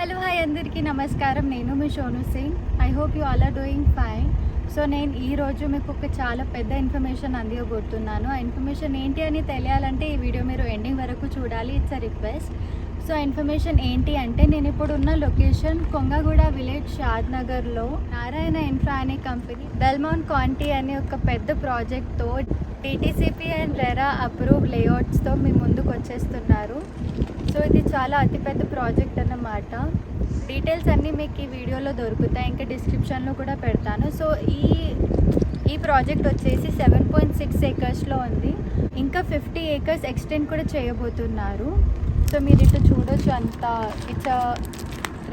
Hello hi అందరికీ నమస్కారం. నేను మీ Sonu Singh. I hope you all are doing fine. So నేను ఈరోజు మీకు ఒక చాలా పెద్ద ఇన్ఫర్మేషన్ అందివ్వబోతున్నాను. ఆ ఇన్ఫర్మేషన్ ఏంటి అని తెలియాలంటే ఈ వీడియో మీరు ఎండింగ్ వరకు చూడాలి. It's a request. So information ఏంటి అంటే, నేను ఇప్పుడు ఉన్న లొకేషన్ కొంగగూడ విలేజ్, షాద్నగర్లో నారాయణ ఇన్ఫ్రా అనే కంపెనీ బెల్మౌంట్ కాంటీ అనే ఒక పెద్ద ప్రాజెక్ట్తో డిటిసిపి అండ్ రెరా అప్రూవ్ లేఅవుట్స్తో మీ ముందుకు వచ్చేస్తున్నారు. సో ఇది చాలా అతిపెద్ద ప్రాజెక్ట్ అన్నమాట. డీటెయిల్స్ అన్నీ మీకు ఈ వీడియోలో దొరుకుతాయి, ఇంకా డిస్క్రిప్షన్లో కూడా పెడతాను. సో ఈ ప్రాజెక్ట్ వచ్చేసి 7.6 ఏకర్స్లో ఉంది. ఇంకా 50 ఏకర్స్ ఎక్స్టెండ్ కూడా చేయబోతున్నారు. సో మీరు ఇటు చూడొచ్చు, అంతా ఇట్స్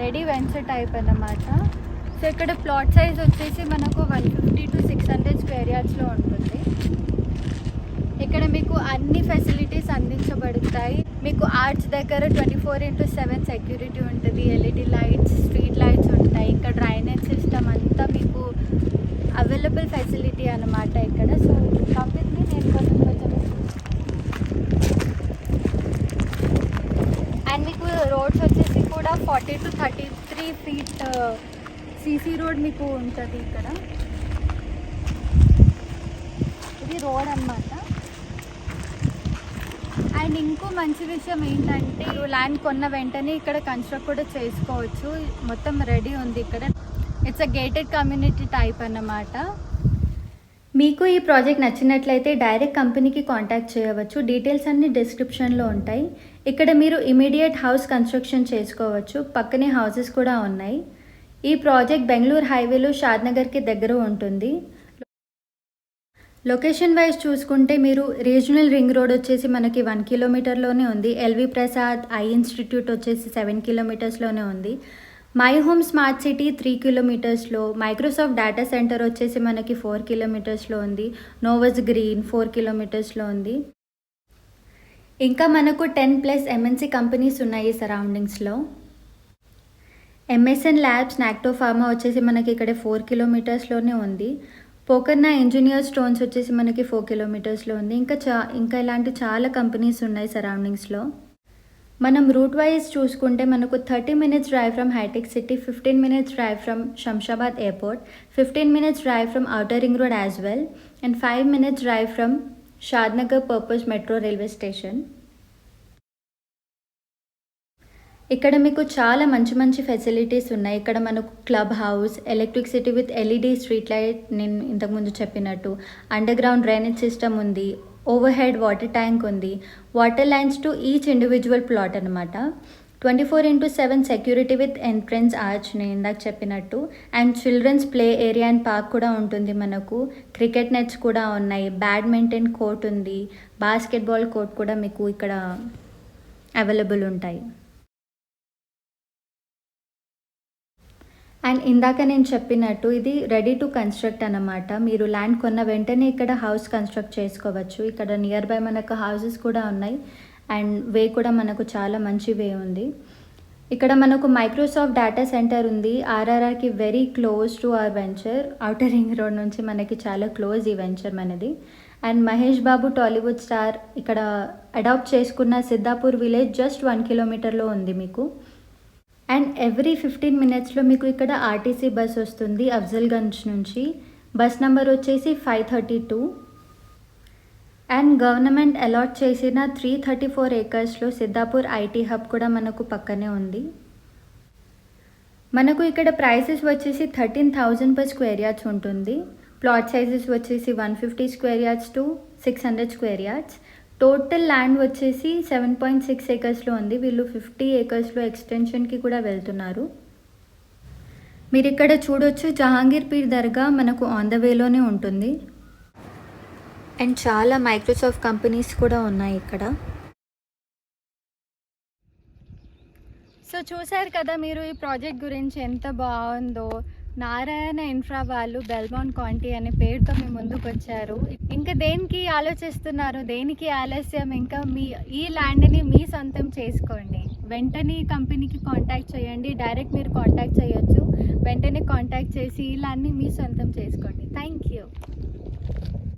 రెడీ వెంచర్ టైప్ అన్నమాట. సో ఇక్కడ ప్లాట్ సైజ్ వచ్చేసి మనకు 150 to 600 స్క్వేర్ యార్డ్స్లో ఉంటుంది. ఇక్కడ మీకు అన్ని ఫెసిలిటీస్ అందించబడతాయి. మీకు ఆర్చ్ దగ్గర 24/7 సెక్యూరిటీ ఉంటుంది, ఎల్ఈడి లైట్స్, స్ట్రీట్ లైట్స్ ఉంటాయి, ఇంకా డ్రైనేజ్ సిస్టమ్ అంతా మీకు అవైలబుల్ ఫెసిలిటీ అన్నమాట ఇక్కడ. సో కంపెనీ నేను కొంచెం అండ్ మీకు రోడ్స్ వచ్చేసి కూడా 40 to 33 feet సీసీ రోడ్ మీకు ఉంటుంది ఇక్కడ. ఇది రోడ్ అన్నమాట. అండ్ ఇంకో మంచి విషయం ఏంటంటే, ల్యాండ్ కొన్న వెంటనే ఇక్కడ కన్స్ట్రక్ట్ కూడా చేసుకోవచ్చు. మొత్తం రెడీ ఉంది ఇక్కడ. It's a gated community type అన్నమాట. మీకు ఈ ప్రాజెక్ట్ నచ్చినట్లయితే డైరెక్ట్ కంపెనీకి కాంటాక్ట్ చేయవచ్చు. డీటెయిల్స్ అన్నీ డిస్క్రిప్షన్లో ఉంటాయి. ఇక్కడ మీరు ఇమీడియట్ హౌస్ కన్స్ట్రక్షన్ చేసుకోవచ్చు. పక్కనే హౌసెస్ కూడా ఉన్నాయి. ఈ ప్రాజెక్ట్ బెంగళూరు హైవేలో షాద్నగర్కి దగ్గర ఉంటుంది. లొకేషన్ వైజ్ చూసుకుంటే మీరు రీజనల్ రింగ్ రోడ్ వచ్చేసి మనకి 1 కిలోమీటర్లోనే ఉంది. ఎల్వి ప్రసాద్ ఐ ఇన్స్టిట్యూట్ వచ్చేసి 7 కిలోమీటర్స్లోనే ఉంది. మై హోమ్ స్మార్ట్ సిటీ 3 కిలోమీటర్స్లో, మైక్రోసాఫ్ట్ డేటా సెంటర్ వచ్చేసి మనకి 4 కిలోమీటర్స్లో ఉంది. నోవస్ గ్రీన్ 4 కిలోమీటర్స్లో ఉంది. ఇంకా మనకు 10+ ఎంఎన్సీ కంపెనీస్ ఉన్నాయి సరౌండింగ్స్లో. ఎంఎస్ఎన్ ల్యాబ్స్, నాక్టో ఫార్మా వచ్చేసి మనకి ఇక్కడ 4 కిలోమీటర్స్లోనే ఉంది. పోకర్నా ఇంజనీర్ స్టోన్స్ వచ్చేసి మనకి 4 కిలోమీటర్స్లో ఉంది. ఇంకా ఇలాంటి చాలా కంపెనీస్ ఉన్నాయి సరౌండింగ్స్లో. మనం రూట్ వైజ్ చూసుకుంటే మనకు 30 minutes drive from Hitec City, 15 minutes drive from Shamshabad airport, 15 minutes drive from outer ring road as well, and 5 minutes drive from Shadnagar purpose metro railway station. ఇక్కడ మీకు చాలా మంచి ఫెసిలిటీస్ ఉన్నాయి. ఇక్కడ మనకు clubhouse, electricity with LED street light, నేను ఇంతకుముందు చెప్పినట్టు అండర్ గ్రౌండ్ డ్రైనేజ్ సిస్టమ్ ఉంది, ఓవర్ హెడ్ వాటర్ ట్యాంక్ ఉంది, water lines to each individual plot అనమాట. 24/7 సెక్యూరిటీ విత్ ఎంట్రన్స్ ఆర్చ్, నేను ఇందాక చెప్పినట్టు. And children's play area and park కూడా ఉంటుంది మనకు. క్రికెట్ నెట్స్ కూడా ఉన్నాయి, బ్యాడ్మింటన్ కోర్ట్ ఉంది, బాస్కెట్బాల్ కోర్ట్ కూడా మీకు ఇక్కడ అవైలబుల్ ఉంటాయి. అండ్ ఇందాక నేను చెప్పినట్టు ఇది రెడీ టు కన్స్ట్రక్ట్ అన్నమాట. మీరు ల్యాండ్ కొన్న వెంటనే ఇక్కడ హౌస్ కన్స్ట్రక్ట్ చేసుకోవచ్చు. ఇక్కడ నియర్ బై మనకు హౌసెస్ కూడా ఉన్నాయి. అండ్ వే కూడా మనకు చాలా మంచి వే ఉంది. ఇక్కడ మనకు మైక్రోసాఫ్ట్ డేటా సెంటర్ ఉంది. ఆర్ఆర్ఆర్కి very close to our venture. Outer ring road నుంచి మనకి చాలా క్లోజ్ ఈ వెంచర్ మనది. And Mahesh Babu Tollywood star ఇక్కడ అడాప్ట్ చేసుకున్న సిద్ధాపూర్ విలేజ్ జస్ట్ 1 కిలోమీటర్లో ఉంది మీకు. అండ్ ఎవ్రీ 15 minutesలో మీకు ఇక్కడ ఆర్టీసీ బస్ వస్తుంది అఫ్జల్గంజ్ నుంచి. బస్ నెంబర్ వచ్చేసి 532. అండ్ గవర్నమెంట్ అలాట్ చేసిన 334 ఏకర్స్లో సిద్ధాపూర్ ఐటీ హబ్ కూడా మనకు పక్కనే ఉంది. మనకు ఇక్కడ ప్రైసెస్ వచ్చేసి 13,000 per స్క్వేర్ యార్డ్స్ ఉంటుంది. ప్లాట్ సైజెస్ వచ్చేసి 150 square yards to 600 square yards. Total land వచ్చేసి 7.6 ఏకర్స్లో ఉంది. వీళ్ళు 50 ఏకర్స్లో ఎక్స్టెన్షన్కి కూడా వెళ్తున్నారు. మీరు ఇక్కడ చూడొచ్చు, జహాంగీర్ పీర్ దర్గా మనకు ఆన్ ద వేలోనే ఉంటుంది. అండ్ చాలా మైక్రోసాఫ్ట్ కంపెనీస్ కూడా ఉన్నాయి ఇక్కడ. సో చూసారు కదా మీరు ఈ ప్రాజెక్ట్ గురించి ఎంత బాగుందో. నారాయణ ఇన్ఫ్రా వాళ్ళు బెల్మౌంట్ కాంటీ అనే పేరుతో మీ ముందుకు వచ్చారు. ఇంకా దేనికి ఆలోచిస్తున్నారు, దేనికి ఆలస్యం? ఇంకా ఈ ల్యాండ్ని మీ సొంతం చేసుకోండి. వెంటనే కంపెనీకి కాంటాక్ట్ చేయండి. డైరెక్ట్ మీరు కాంటాక్ట్ చేయొచ్చు. వెంటనే కాంటాక్ట్ చేసి ఈ ల్యాండ్ని మీ సొంతం చేసుకోండి. Thank you.